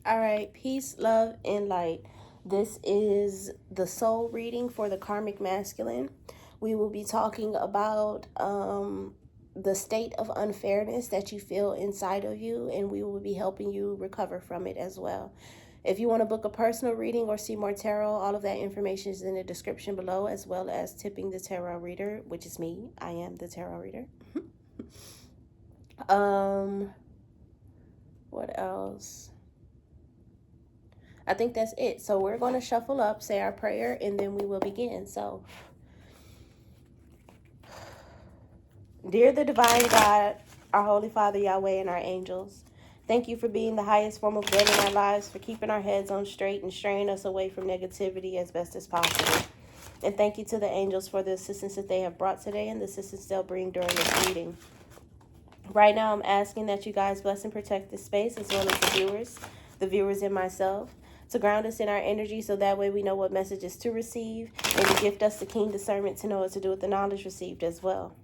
All right, peace, love, and light. This is the soul reading for the karmic masculine. We will be talking about the state of unfairness that you feel inside of you, and we will be helping you recover from it as well. If you want to book a personal reading or see more tarot, all of that information is in the description below, as well as tipping the tarot reader, which is me. I am the tarot reader. What else? I think that's it. So we're going to shuffle up, say our prayer, and then we will begin. So, dear the divine God, our Holy Father, Yahweh, and our angels, thank you for being the highest form of good in our lives, for keeping our heads on straight and straying us away from negativity as best as possible. And thank you to the angels for the assistance that they have brought today and the assistance they'll bring during this reading. Right now, I'm asking that you guys bless and protect this space as well as the viewers and myself, to ground us in our energy so that way we know what messages to receive, and to gift us the keen discernment to know what to do with the knowledge received as well.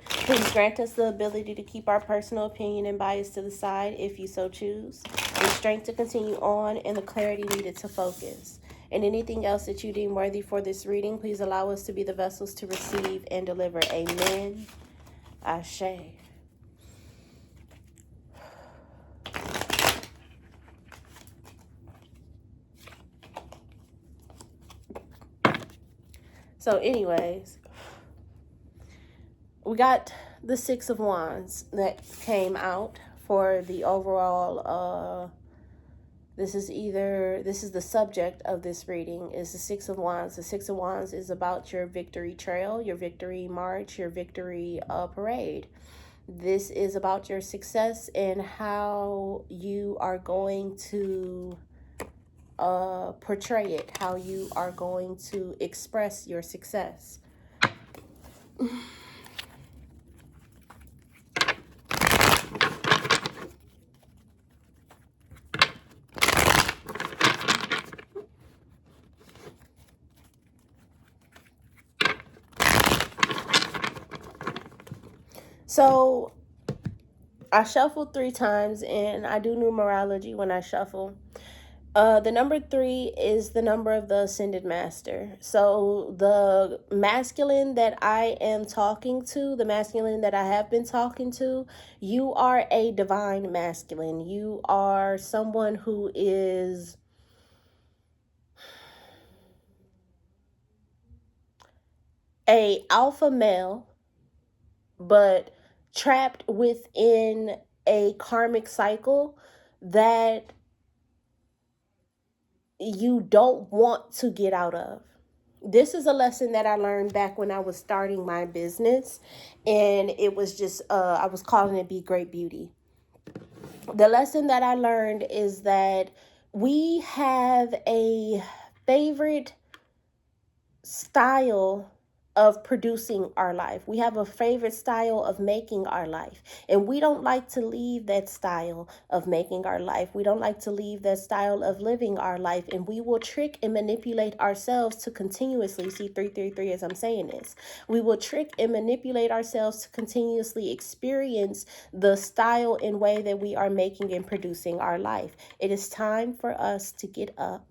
Please grant us the ability to keep our personal opinion and bias to the side if you so choose, and strength to continue on, and the clarity needed to focus. And anything else that you deem worthy for this reading, please allow us to be the vessels to receive and deliver. Amen. Ashe. So anyways, we got the Six of Wands that came out for the overall, this is the subject of this reading is the Six of Wands. The Six of Wands is about your victory trail, your victory march, your victory parade. This is about your success and how you are going to portray it, how you are going to express your success. So I shuffled 3 times, and I do numerology when I shuffle. The number 3 is the number of the ascended master. So the masculine that I am talking to, the masculine that I have been talking to, you are a divine masculine. You are someone who is a alpha male, but trapped within a karmic cycle that you don't want to get out of. This is a lesson that I learned back when I was starting my business, and it was just I was calling it Be Great Beauty. The lesson that I learned is that we have a favorite style of producing our life. We have a favorite style of making our life, and we don't like to leave that style of making our life. We don't like to leave that style of living our life, and we will trick and manipulate ourselves to continuously see 333 as I'm saying this. We will trick and manipulate ourselves to continuously experience the style and way that we are making and producing our life. It is time for us to get up.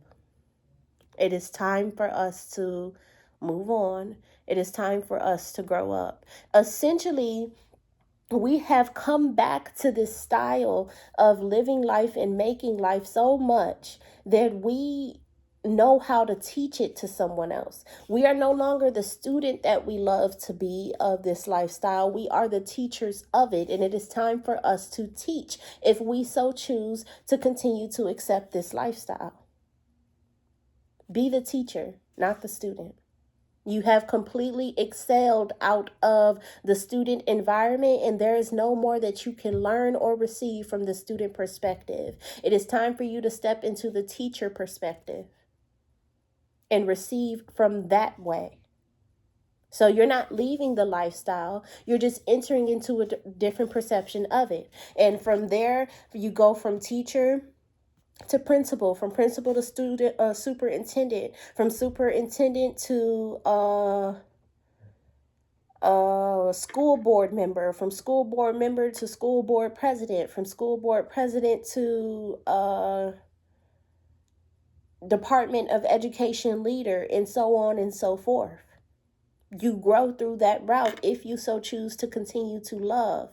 It is time for us to move on. It is time for us to grow up. Essentially, we have come back to this style of living life and making life so much that we know how to teach it to someone else. We are no longer the student that we love to be of this lifestyle. We are the teachers of it, and it is time for us to teach if we so choose to continue to accept this lifestyle. Be the teacher, not the student. You have completely excelled out of the student environment, and there is no more that you can learn or receive from the student perspective. It is time for you to step into the teacher perspective and receive from that way. So you're not leaving the lifestyle, you're just entering into a different perception of it. And from there, you go from teacher to principal, from principal to student, superintendent, from superintendent to school board member, from school board member to school board president, from school board president to Department of Education leader, and so on and so forth. You grow through that route if you so choose to continue to love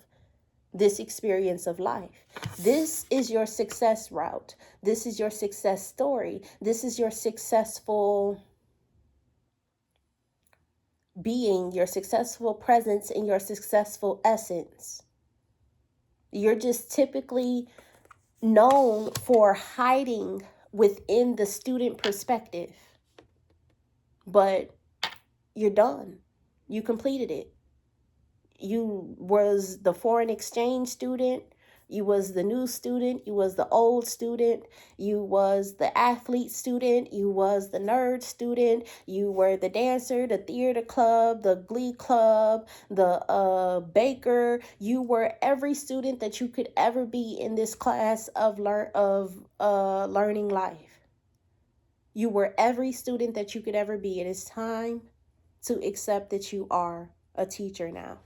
this experience of life. This is your success route. This is your success story. This is your successful being, your successful presence, and your successful essence. You're just typically known for hiding within the student perspective, but you're done. You completed it. You was the foreign exchange student, you was the new student, you was the old student, you was the athlete student, you was the nerd student, you were the dancer, the theater club, the glee club, the baker. You were every student that you could ever be in this class of learning life. You were every student that you could ever be. It is time to accept that you are a teacher now.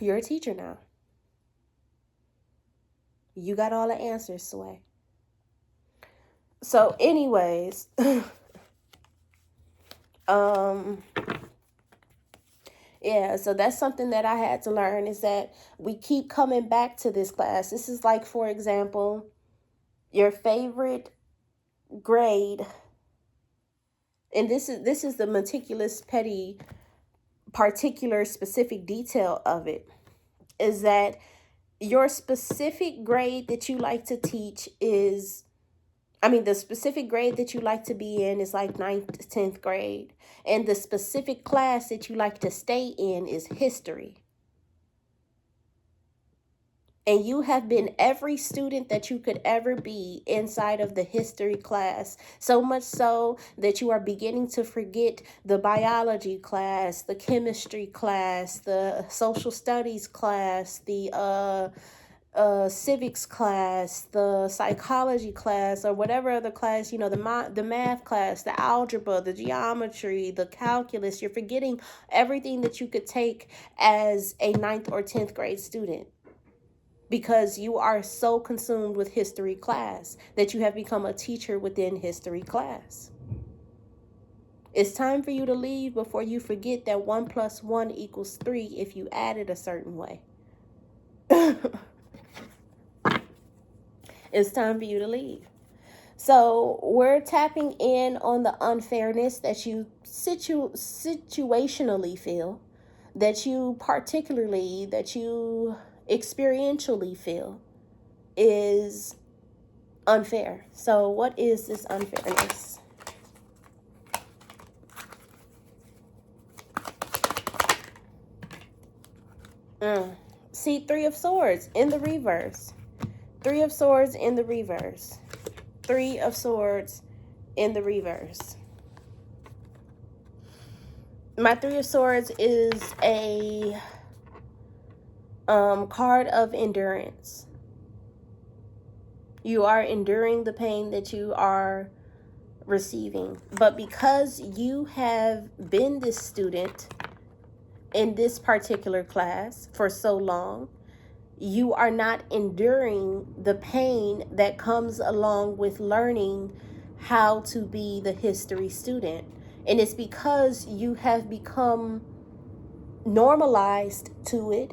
You're a teacher now. You got all the answers, Sway. So anyways, yeah, so that's something that I had to learn, is that we keep coming back to this class. This is like, for example, your favorite grade. And this is the meticulous, petty, particular, specific detail of it, is that your specific grade that you like to teach is, the specific grade that you like to be in is like 9th to 10th grade. And the specific class that you like to stay in is history. And you have been every student that you could ever be inside of the history class. So much so that you are beginning to forget the biology class, the chemistry class, the social studies class, the civics class, the psychology class, or whatever other class, the math class, the algebra, the geometry, the calculus. You're forgetting everything that you could take as a 9th or 10th grade student, because you are so consumed with history class that you have become a teacher within history class. It's time for you to leave before you forget that 1 + 1 = 3 if you add it a certain way. It's time for you to leave. So we're tapping in on the unfairness that you situationally feel, that you experientially feel is unfair. So what is this unfairness? See, 3 of Swords in the reverse. 3 of Swords in the reverse. 3 of Swords in the reverse. My 3 of Swords is a card of endurance. You are enduring the pain that you are receiving. But because you have been this student in this particular class for so long, you are not enduring the pain that comes along with learning how to be the history student. And it's because you have become normalized to it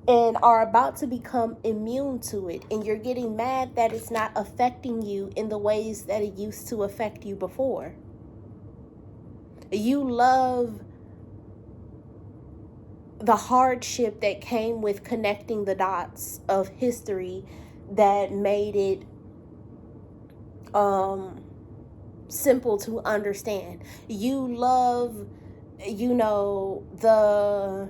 and are about to become immune to it. And you're getting mad that it's not affecting you in the ways that it used to affect you before. You love the hardship that came with connecting the dots of history that made it simple to understand. You love, the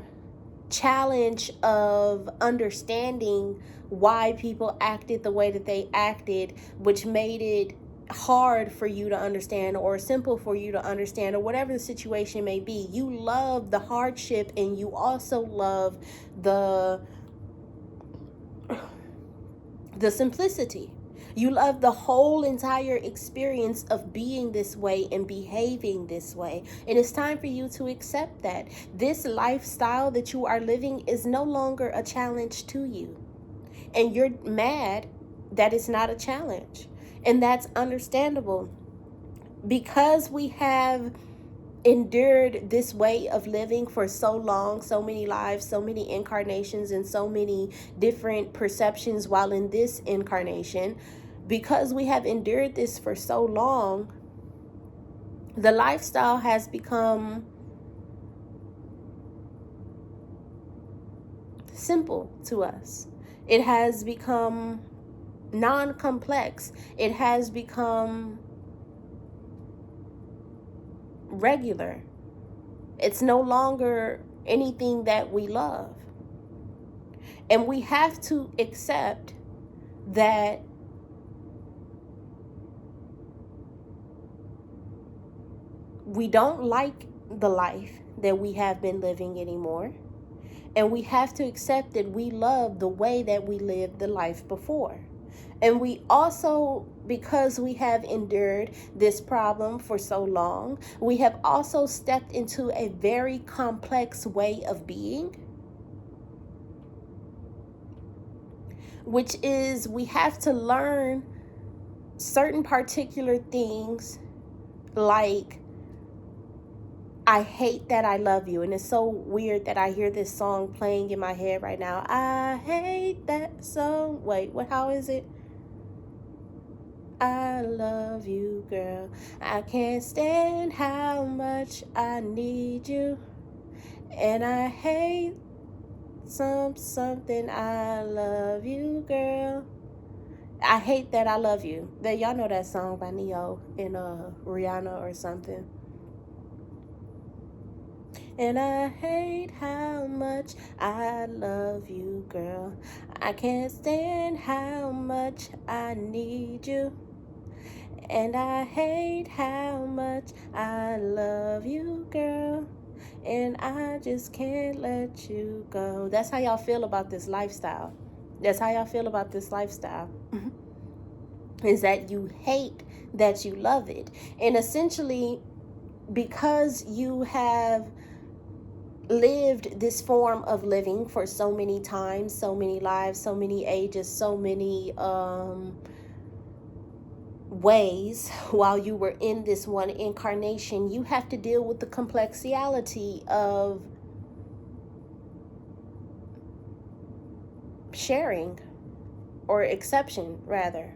challenge of understanding why people acted the way that they acted, which made it hard for you to understand or simple for you to understand, or whatever the situation may be. You love the hardship, and you also love the simplicity. You love the whole entire experience of being this way and behaving this way. And it's time for you to accept that. This lifestyle that you are living is no longer a challenge to you. And you're mad that it's not a challenge. And that's understandable. Because we have endured this way of living for so long, so many lives, so many incarnations, and so many different perceptions while in this incarnation, because we have endured this for so long, the lifestyle has become simple to us. It has become non-complex. It has become regular. It's no longer anything that we love. And we have to accept that we don't like the life that we have been living anymore. And we have to accept that we love the way that we lived the life before. And we also, because we have endured this problem for so long, we have also stepped into a very complex way of being, which is we have to learn certain particular things, like, I hate that I love you. And it's so weird that I hear this song playing in my head right now. I hate that song. Wait, how is it? I love you, girl. I can't stand how much I need you. And I hate something. I love you, girl. I hate that I love you. Y'all know that song by Neo and Rihanna or something. And I hate how much I love you, girl. I can't stand how much I need you. And I hate how much I love you, girl. And I just can't let you go. That's how y'all feel about this lifestyle. That's how y'all feel about this lifestyle. Is that you hate that you love it. And essentially, because you have lived this form of living for so many times, so many lives, so many ages, so many ways while you were in this one incarnation, you have to deal with the complexity of sharing, or exception rather,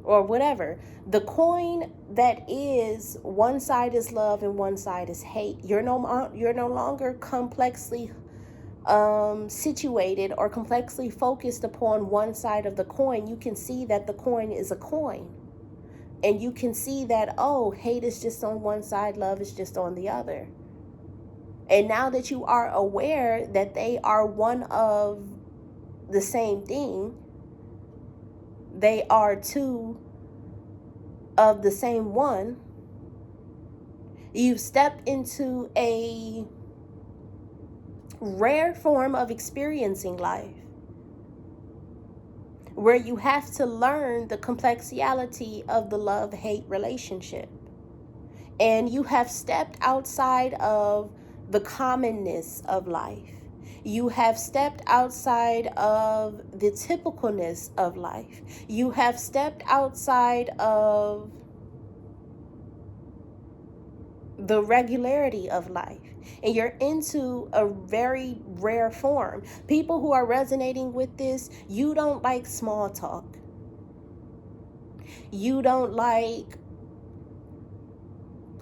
or whatever. The coin that is, one side is love and one side is hate. You're no longer complexly situated or complexly focused upon one side of the coin. You can see that the coin is a coin, and you can see that, oh, hate is just on one side, love is just on the other. And now that you are aware that they are one of the same thing, they are two of the same one, you've stepped into a rare form of experiencing life, where you have to learn the complexity of the love-hate relationship. And you have stepped outside of the commonness of life. You have stepped outside of the typicalness of life. You have stepped outside of the regularity of life. And you're into a very rare form. People who are resonating with this, you don't like small talk. You don't like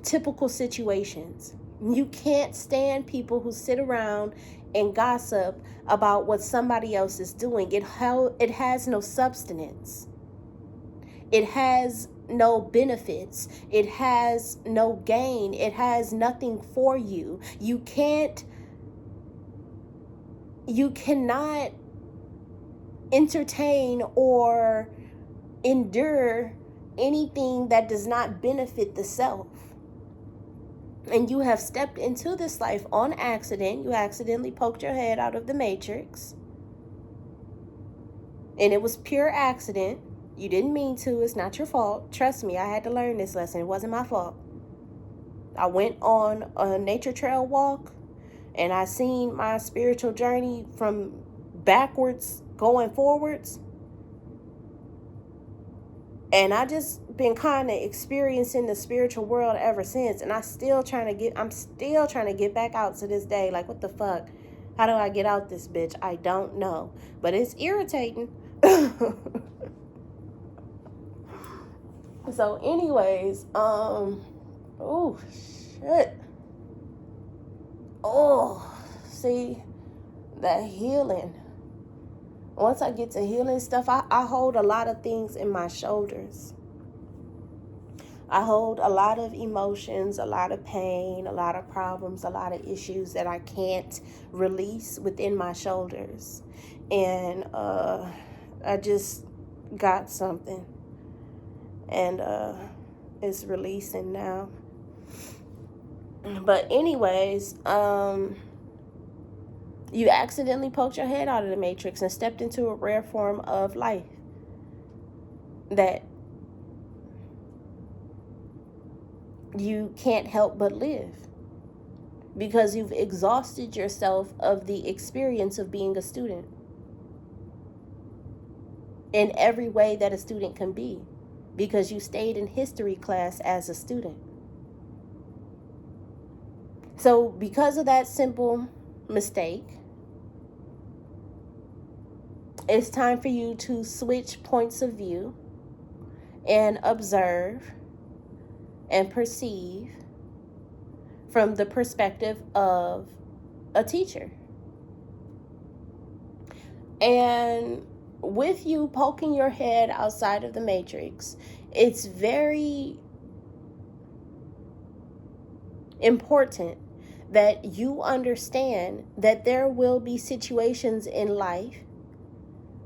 typical situations. You can't stand people who sit around and gossip about what somebody else is doing. It has no substance. It has no benefits. It has no gain. It has nothing for you. You cannot entertain or endure anything that does not benefit the self. And you have stepped into this life on accident. You accidentally poked your head out of the matrix. And it was pure accident. You didn't mean to. It's not your fault. Trust me, I had to learn this lesson. It wasn't my fault. I went on a nature trail walk, and I seen my spiritual journey from backwards going forwards. And I just been kind of experiencing the spiritual world ever since. And I'm still trying to get back out to this day. Like, what the fuck? How do I get out this bitch? I don't know. But it's irritating. So anyways, oh shit. Oh, see, that healing. Once I get to healing stuff, I hold a lot of things in my shoulders. I hold a lot of emotions, a lot of pain, a lot of problems, a lot of issues that I can't release within my shoulders. And I just got something. And it's releasing now. But anyways, you accidentally poked your head out of the matrix and stepped into a rare form of life that you can't help but live, because you've exhausted yourself of the experience of being a student in every way that a student can be, because you stayed in history class as a student. So because of that simple mistake, it's time for you to switch points of view and observe and perceive from the perspective of a teacher. And with you poking your head outside of the matrix, it's very important that you understand that there will be situations in life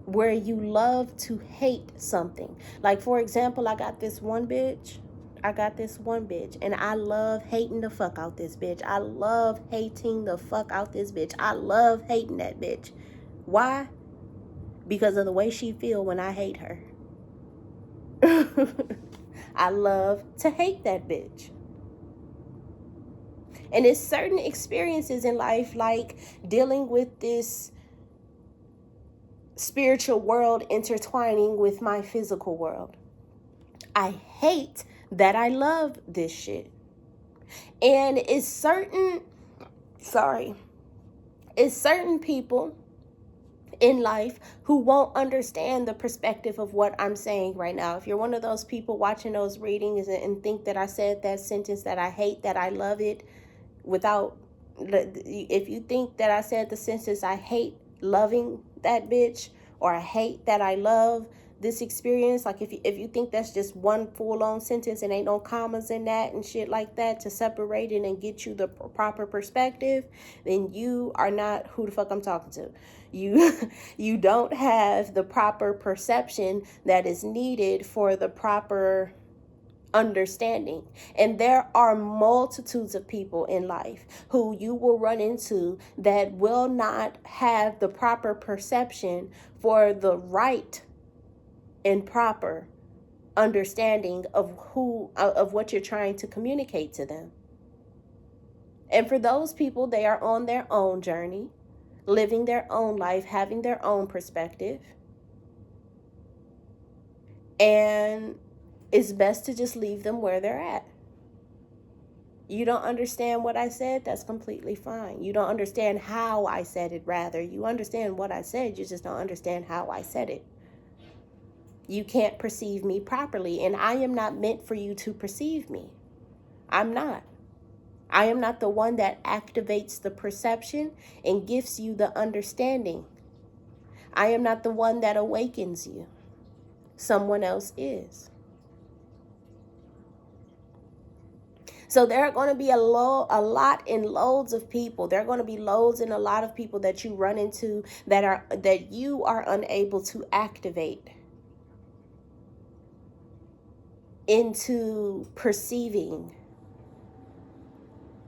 where you love to hate something. Like, for example, I got this one bitch, and I love hating the fuck out this bitch. I love hating the fuck out this bitch. I love hating that bitch. Why? Because of the way she feel when I hate her. I love to hate that bitch. And it's certain experiences in life, like dealing with this spiritual world intertwining with my physical world. I hate that I love this shit. And it's certain people in life who won't understand the perspective of what I'm saying right now. If you're one of those people watching those readings and think that I said that sentence, that I hate that I love it, if you think that I said the sentence, I hate loving that bitch, or I hate that I love this experience, like if you think that's just one full-on sentence and ain't no commas in that and shit like that to separate it and get you the proper perspective, then you are not who the fuck I'm talking to. You don't have the proper perception that is needed for the proper understanding. And there are multitudes of people in life who you will run into that will not have the proper perception for the right and proper understanding of what you're trying to communicate to them. And for those people, they are on their own journey, living their own life, having their own perspective. And it's best to just leave them where they're at. You don't understand what I said? That's completely fine. You don't understand how I said it, rather. You understand what I said, you just don't understand how I said it. You can't perceive me properly, and I am not meant for you to perceive me. I'm not. I am not the one that activates the perception and gives you the understanding. I am not the one that awakens you. Someone else is. So there are going to be a lot in loads of people. There are going to be loads and a lot of people that you run into that you are unable to activate into perceiving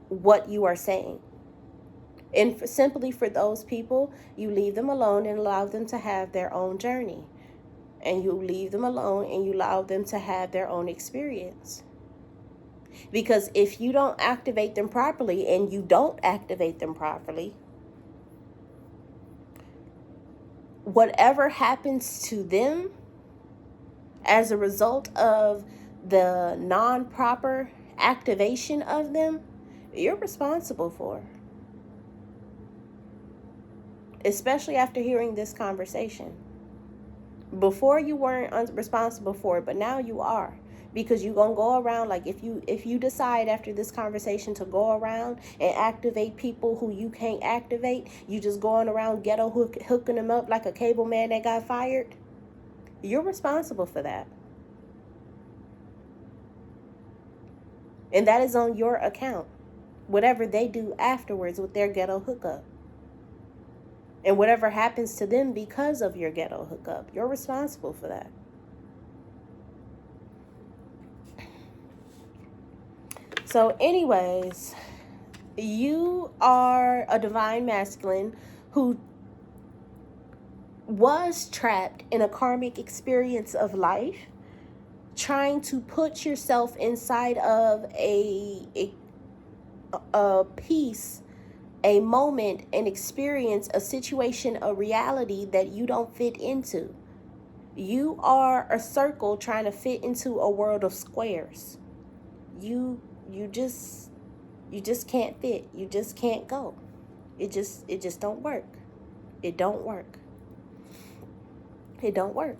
what you are saying. And simply for those people, you leave them alone and allow them to have their own journey. and you leave them alone and you allow them to have their own experience. Because if you don't activate them properly, and you don't activate them properly, whatever happens to them as a result of the non-proper activation of them, you're responsible for. Especially after hearing this conversation. Before you weren't responsible for it, but now you are. Because you're going to go around, like if you decide after this conversation to go around and activate people who you can't activate, you just going around ghetto hooking them up like a cable man that got fired, you're responsible for that. And that is on your account. Whatever they do afterwards with their ghetto hookup. And whatever happens to them because of your ghetto hookup, you're responsible for that. So anyways, you are a divine masculine who was trapped in a karmic experience of life, trying to put yourself inside of a piece, a moment, an experience, a situation, a reality that you don't fit into. You are a circle trying to fit into a world of squares. You just can't fit. You just can't go. It just don't work. It don't work. It don't work.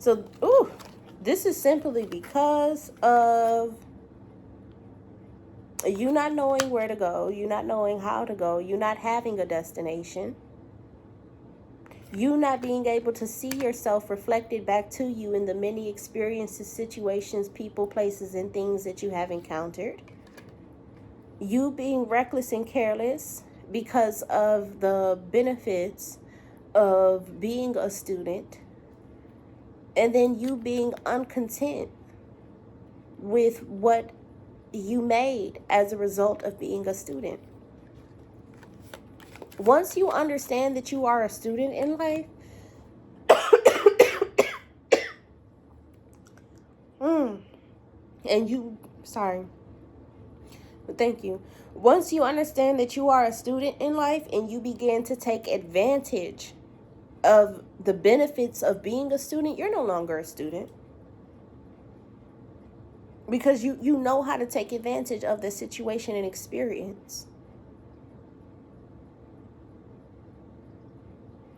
So, this is simply because of you not knowing where to go, you not knowing how to go, you not having a destination, you not being able to see yourself reflected back to you in the many experiences, situations, people, places, and things that you have encountered, you being reckless and careless because of the benefits of being a student, and then you being uncontent with what you made as a result of being a student. Once you understand that you are a student in life, thank you. Once you understand that you are a student in life and you begin to take advantage of the benefits of being a student, you're no longer a student. Because you know how to take advantage of the situation and experience.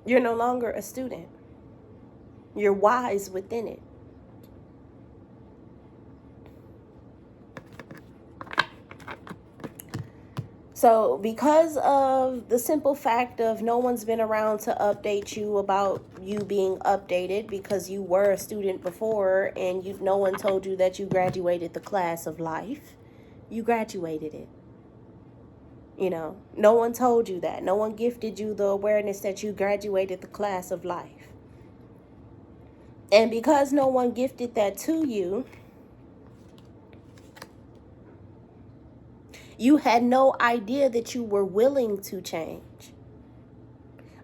You're no longer a student. You're wise within it. So because of the simple fact of no one's been around to update you about you being updated, because you were a student before and no one told you that you graduated the class of life, you graduated it. No one told you that. No one gifted you the awareness that you graduated the class of life. And because no one gifted that to you, you had no idea that you were willing to change.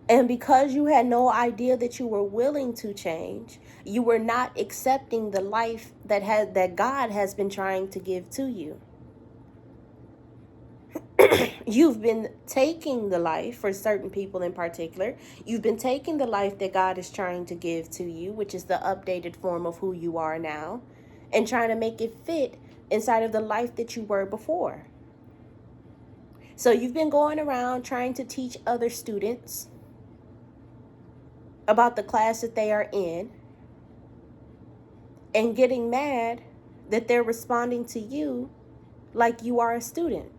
And because you had no idea that you were willing to change, you were not accepting the life that God has been trying to give to you. You've been taking the life, for certain people in particular, you've been taking the life that God is trying to give to you, which is the updated form of who you are now, and trying to make it fit inside of the life that you were before. So you've been going around trying to teach other students about the class that they are in and getting mad that they're responding to you like you are a student.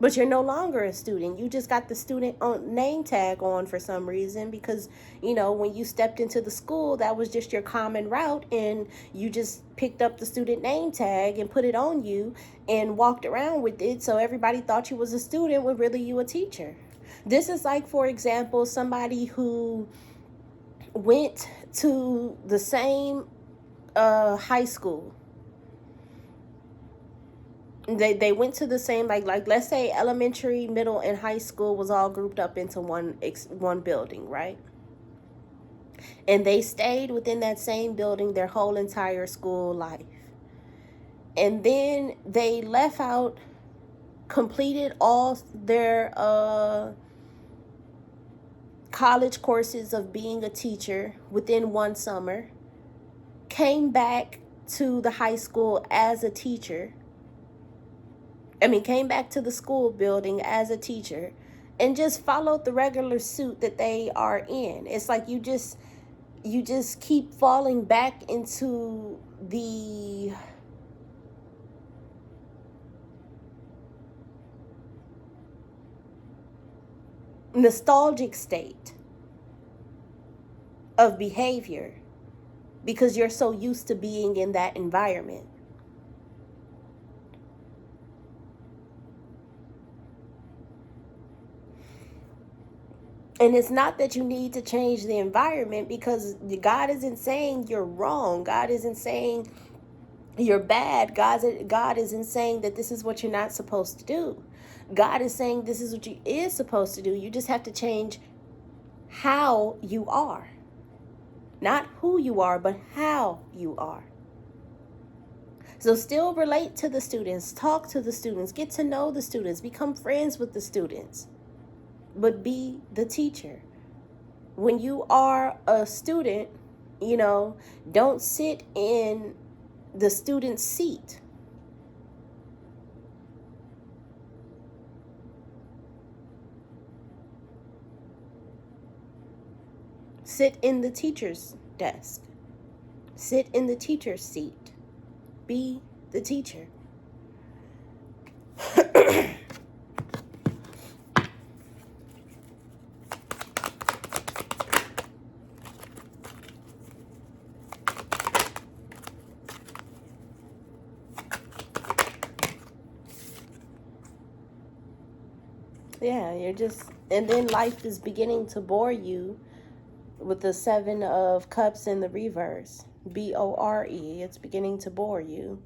But you're no longer a student. You just got the student name tag on for some reason because, when you stepped into the school, that was just your common route, and you just picked up the student name tag and put it on you and walked around with it, so everybody thought you was a student when really you a teacher. This is like, for example, somebody who went to the same high school They went to the same, like let's say elementary, middle, and high school was all grouped up into one building, right? And they stayed within that same building their whole entire school life. And then they left out, completed all their college courses of being a teacher within one summer, came back to the high school as a teacher. Came back to the school building as a teacher and just followed the regular suit that they are in. It's like you just keep falling back into the nostalgic state of behavior because you're so used to being in that environment. And it's not that you need to change the environment, because God isn't saying you're wrong. God isn't saying you're bad. God isn't saying that this is what you're not supposed to do. God is saying this is what you is supposed to do. You just have to change how you are. Not who you are, but how you are. So still relate to the students, talk to the students, get to know the students, become friends with the students, but be the teacher. When you are a student, don't sit in the student's seat. Sit in the teacher's desk. Sit in the teacher's seat. Be the teacher. Yeah, and then life is beginning to bore you with the 7 of Cups in the reverse. Bore. It's beginning to bore you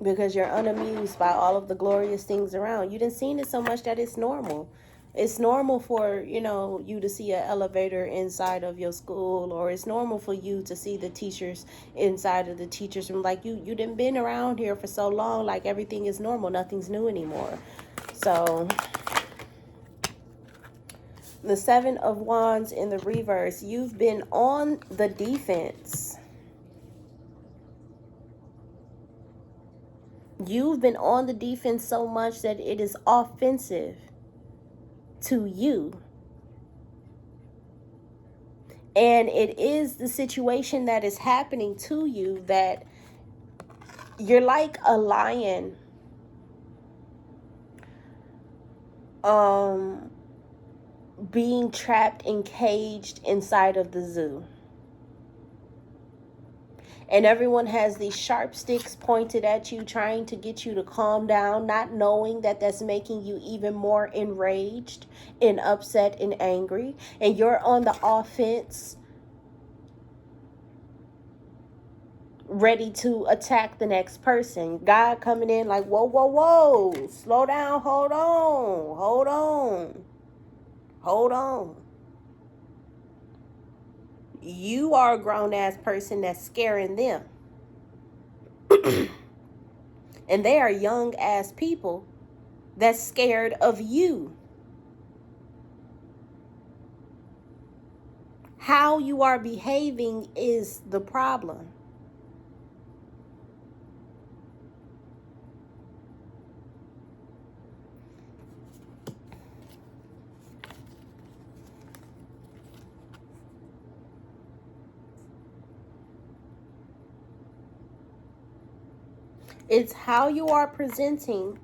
because you're unamused by all of the glorious things around. You done seen it so much that it's normal. It's normal for, you to see an elevator inside of your school, or it's normal for you to see the teachers inside of the teachers' room. Like you done been around here for so long, like everything is normal. Nothing's new anymore. So the 7 of Wands in the reverse, you've been on the defense. You've been on the defense so much that it is offensive to you. And it is the situation that is happening to you that you're like a lion being trapped and caged inside of the zoo. And everyone has these sharp sticks pointed at you, trying to get you to calm down, not knowing that that's making you even more enraged and upset and angry. And you're on the offense, ready to attack the next person. God coming in like, whoa, whoa, whoa, slow down, hold on. You are a grown-ass person that's scaring them. And they are young-ass people that's scared of you. How you are behaving is the problem. It's how you are presenting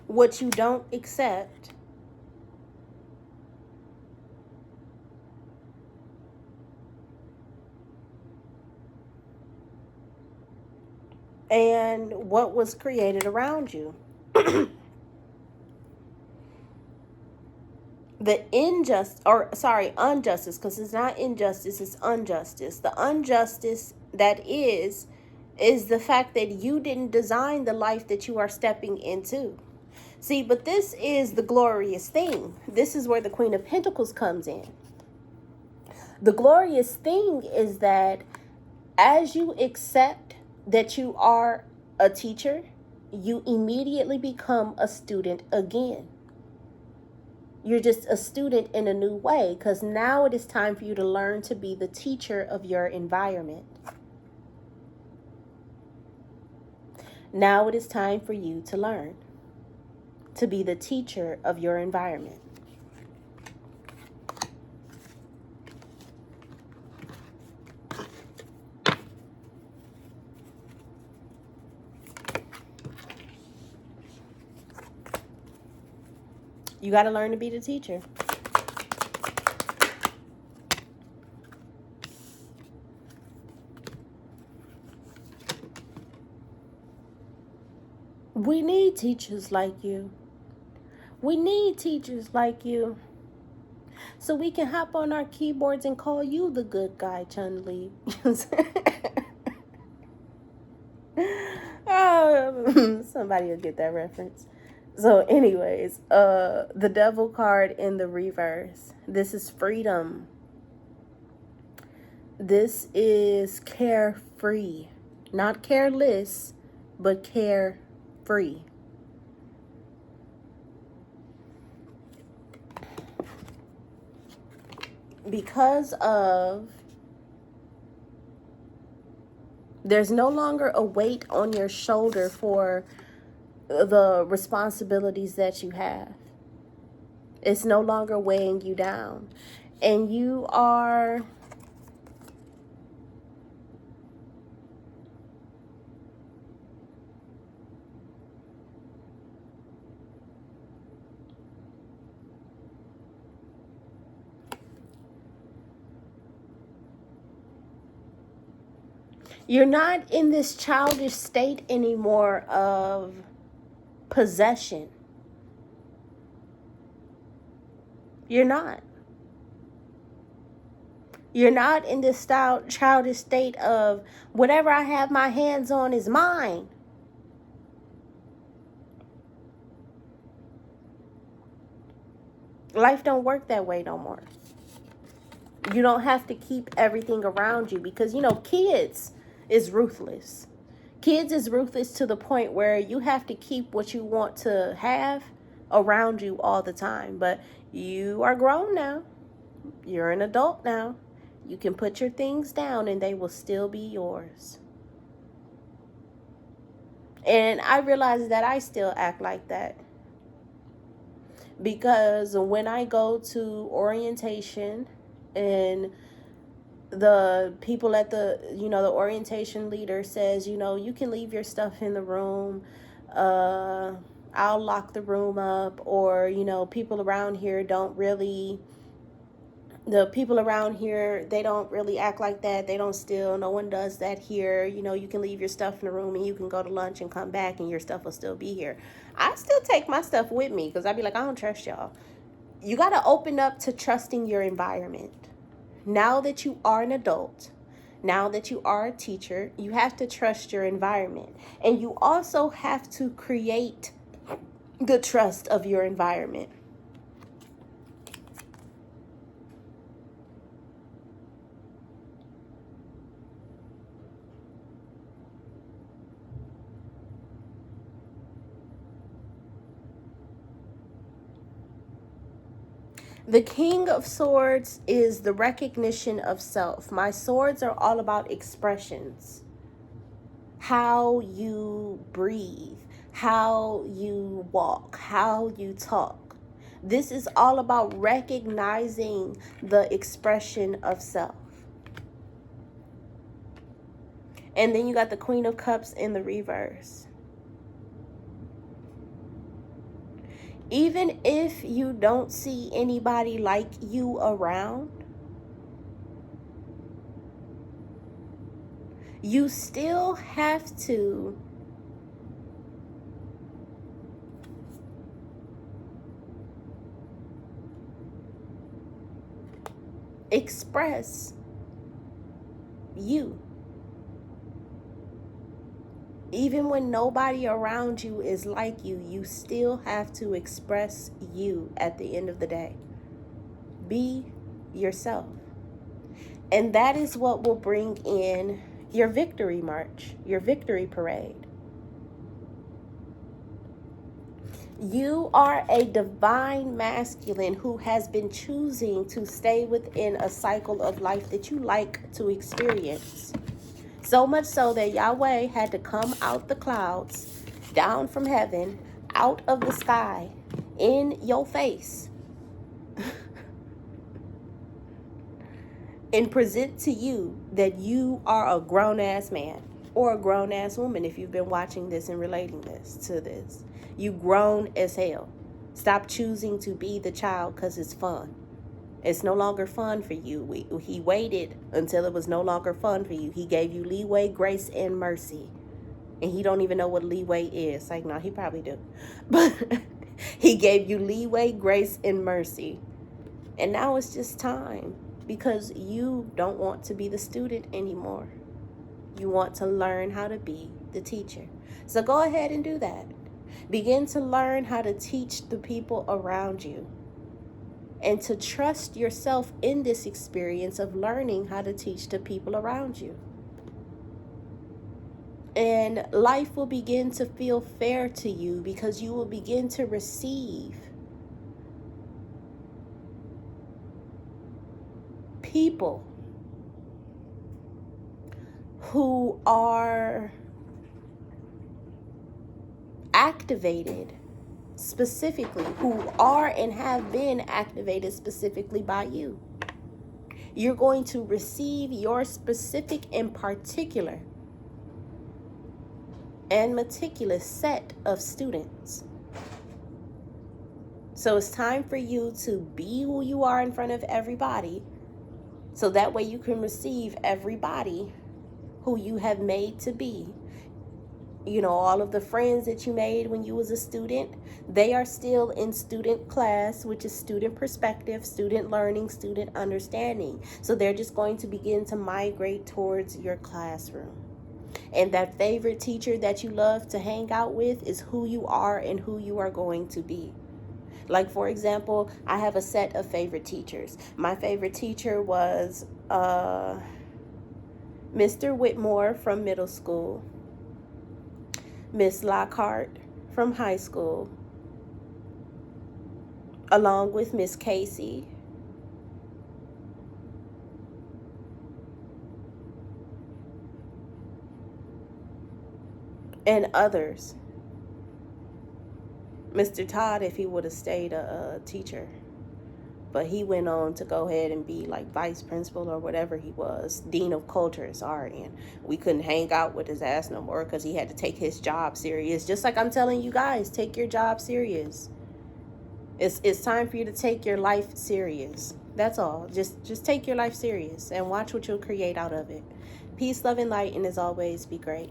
what you don't accept, and what was created around you. The the injustice, because it's not injustice, it's injustice. The injustice that is the fact that you didn't design the life that you are stepping into. See, but this is the glorious thing. This is where the Queen of Pentacles comes in. The glorious thing is that as you accept that you are a teacher, you immediately become a student again. You're just a student in a new way, because now it is time for you to learn to be the teacher of your environment. Now it is time for you to learn to be the teacher of your environment. You got to learn to be the teacher. We need teachers like you. We need teachers like you. So we can hop on our keyboards and call you the good guy, Chun-Li. Somebody will get that reference. So anyways, the Devil card in the reverse. This is freedom. This is carefree. Not careless, but carefree. Because of, there's no longer a weight on your shoulder for the responsibilities that you have. It's no longer weighing you down. And you are you're not in this childish state anymore of possession. You're not. You're not in this childish state of whatever I have my hands on is mine. Life don't work that way no more. You don't have to keep everything around you because, you know, kids is ruthless. Kids is ruthless to the point where you have to keep what you want to have around you all the time. But you are grown now. You're an adult now. You can put your things down and they will still be yours. And I realize that I still act like that. Because when I go to orientation and the people at the, the orientation leader says, you can leave your stuff in the room. I'll lock the room up. Or, people around here don't really act like that. They don't steal. No one does that here. You can leave your stuff in the room and you can go to lunch and come back and your stuff will still be here. I still take my stuff with me because I'd be like, I don't trust y'all. You got to open up to trusting your environment. Now that you are an adult, now that you are a teacher, you have to trust your environment. And you also have to create the trust of your environment. The King of Swords is the recognition of self. My swords are all about expressions. How you breathe, how you walk, how you talk. This is all about recognizing the expression of self. And then you got the Queen of Cups in the reverse. Even if you don't see anybody like you around, you still have to express you. Even when nobody around you is like you, you still have to express you at the end of the day. Be yourself. And that is what will bring in your victory march, your victory parade. You are a divine masculine who has been choosing to stay within a cycle of life that you like to experience. So much so that Yahweh had to come out the clouds, down from heaven, out of the sky, in your face, and present to you that you are a grown-ass man or a grown-ass woman if you've been watching this and relating this to this. You grown as hell. Stop choosing to be the child because it's fun. It's no longer fun for you. He waited until it was no longer fun for you. He gave you leeway, grace, and mercy. And he don't even know what leeway is. Like, no, he probably do. But he gave you leeway, grace, and mercy. And now it's just time because you don't want to be the student anymore. You want to learn how to be the teacher. So go ahead and do that. Begin to learn how to teach the people around you and to trust yourself in this experience of learning how to teach the people around you. And life will begin to feel fair to you because you will begin to receive people who are activated specifically, who are and have been activated specifically by you. You're going to receive your specific and particular and meticulous set of students. So it's time for you to be who you are in front of everybody, so that way you can receive everybody who you have made to be. You know, all of the friends that you made when you was a student, they are still in student class, which is student perspective, student learning, student understanding. So they're just going to begin to migrate towards your classroom. And that favorite teacher that you love to hang out with is who you are and who you are going to be. Like, for example, I have a set of favorite teachers. My favorite teacher was Mr. Whitmore from middle school, Miss Lockhart from high school, along with Miss Casey, and others. Mr. Todd, if he would have stayed a teacher, but he went on to go ahead and be like vice principal or whatever he was, dean of culture, sorry, and we couldn't hang out with his ass no more because he had to take his job serious. Just like I'm telling you guys, take your job serious. It's time for you to take your life serious. That's all. Just take your life serious and watch what you'll create out of it. Peace, love, and light, and as always, be great.